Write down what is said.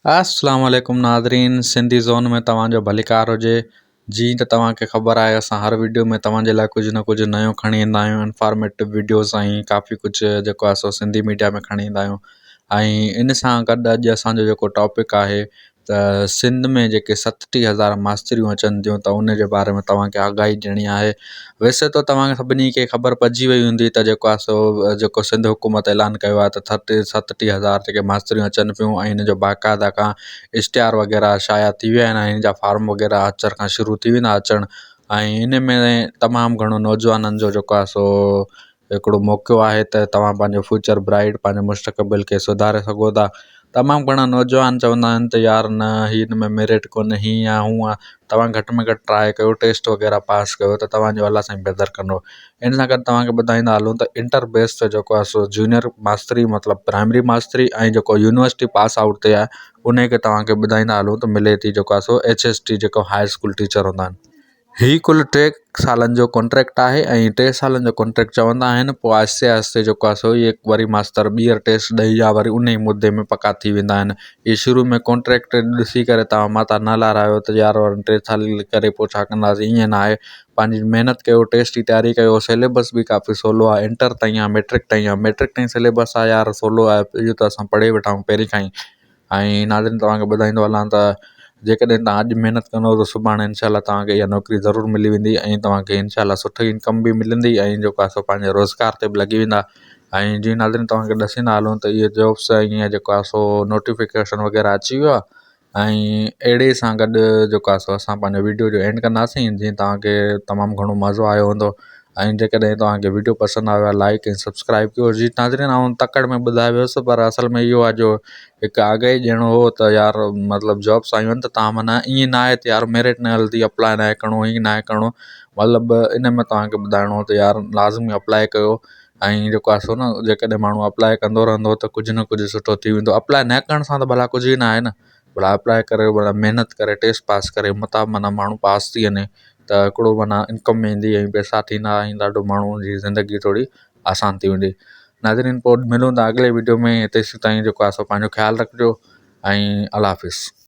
अस्सलाम वालेकुम नाज़रीन। सिंधी ज़ोन में तव्हांजो भलीकार हुजे। जीअं त तव्हांखे ख़बर आहे, असां हर वीडियो में तव्हांजे लाइ कुझु न कुझु नयो खणी ईंदा आहियूं। इंफॉर्मेटिव वीडियोज़ ऐं काफ़ी कुझु जेको आहे सो सिंधी मीडिया में खणी ईंदा आहियूं। ऐं इन सां गॾु अॼु असांजो जेको टॉपिक आहे त सिंध में जेके 37,000 मास्तरियूं अचनि थियूं, त उन जे बारे में तव्हांखे आगाही ॾियणी आहे। वैसे त तव्हांखे सभिनी खे ख़बर पइजी वई हूंदी त जेको आहे सो जेको सिंध हुकूमत ऐलान कयो आहे त 37,000 जेके मास्तरियूं अचनि पियूं ऐं इन जो बाक़ाइदा खां इश्तिहार वग़ैरह शाया थी विया आहिनि ऐं इन जा फार्म वग़ैरह अचण खां शुरू थी वेंदा अचणु। ऐं इन में तमामु घणो नौजवाननि जो जेको आहे सो हिकिड़ो मौक़ो आहे त तव्हां पंहिंजो फ्यूचर ब्राइट, पंहिंजे मुस्तक़बिल खे सुधारे सघो था। तमामु घणा नौजवान चवंदा आहिनि त यार न, हिन में मेरिट कोन्हे, हीअं आहे हूअं आहे। तव्हां घटि में घटि ट्राए कयो, टेस्ट वग़ैरह पास कयो त तव्हांजो अलाह साईं बहितर कंदो। इन सां गॾु तव्हांखे ॿुधाईंदा हलूं त इंटर बेस ते जेको आहे सो जूनियर मास्तरी मतिलबु प्राइमरी मास्तरी ऐं जेको यूनिवर्सिटी पास आउट ते आहे उन खे तव्हांखे ॿुधाईंदा हलूं त मिले थी जेको आहे सो HST जेको हाई स्कूल टीचर हूंदा आहिनि। ही कुल 3 सालनि जो कॉन्ट्रैक्ट आहे ऐं 3 सालनि जो कॉन्ट्रैक्ट चवंदा आहिनि। पोइ आहिस्ते आहिस्ते जेको आहे सो इहे वरी मास्तर ॿीहर टेस्ट ॾेई या वरी उन ई मुदे में पका थी वेंदा आहिनि। इहे शुरू में कॉन्ट्रैक्ट ॾिसी करे तव्हां माता न लारायो त यार 3 साल करे पोइ छा कंदासीं, ईअं न आहे। पंहिंजी महिनत कयो, टेस्ट जी तयारी कयो। सिलेबस बि काफ़ी सवलो आहे, इंटर ताईं आहे, मैट्रिक ताईं आहे। मैट्रिक ताईं सिलेबस आहे यार सवलो आहे, इहो त असां पढ़े वेठा आहियूं पहिरीं खां ई। ऐं नाज़रीन तव्हांखे ॿुधाईंदो हलां त जेकॾहिं तव्हां अॼु महिनत कंदव त सुभाणे इनशाला तव्हांखे इहा नौकिरी ज़रूरु मिली वेंदी ऐं तव्हांखे इनशाला सुठी इनकम बि मिलंदी ऐं जेको आहे सो पंहिंजे रोज़गार ते बि लॻी वेंदा। ऐं जीअं नाज़रीन तव्हांखे ॾसींदा हलूं त इहे जॉब्स ईअं जेको आहे सो नोटिफिकेशन वग़ैरह अची वियो आहे। ऐं अहिड़े सां गॾु जेको आहे सो असां पंहिंजो वीडियो जो एंड कंदासीं। जीअं तव्हांखे तमामु घणो मज़ो आयो हूंदो ऐं जेकॾहिं तव्हांखे वीडियो पसंदि आयो आहे लाइक ऐं सब्सक्राइब कयो। जी नाज़रीन, आउं तकड़ में ॿुधायो वियुसि, पर असल में इहो आहे जो हिकु आगाही ॾियणो हो त यार मतिलबु जॉब्स आयूं आहिनि त तव्हां माना ईअं न आहे त यार मेरिट न हलंदी, अप्लाई न आहे करिणो, हीअं न आहे करिणो। मतिलबु इन में तव्हांखे ॿुधाइणो हो त यार लाज़मी अप्लाई कयो। ऐं जेको आहे सो न जेकॾहिं माण्हू अप्लाई कंदो रहंदो त कुझु न कुझु सुठो थी वेंदो। अप्लाई न करण सां त भला कुझु ई न आहे न। भला अप्लाई करे, भला महिनत करे, टेस्ट पास करे, मता माना माण्हू पास थी वञे त हिकिड़ो माना इनकम में ईंदी ऐं पैसा थींदा ऐं ॾाढो माण्हूअ जी ज़िंदगी थोरी आसान थी वेंदी। नाज़रीन, पोइ मिलूं था अॻिले वीडियो में। तेसि ताईं जेको आहे सो पंहिंजो ख़्यालु रखिजो ऐं अल्लाह हाफ़िज़।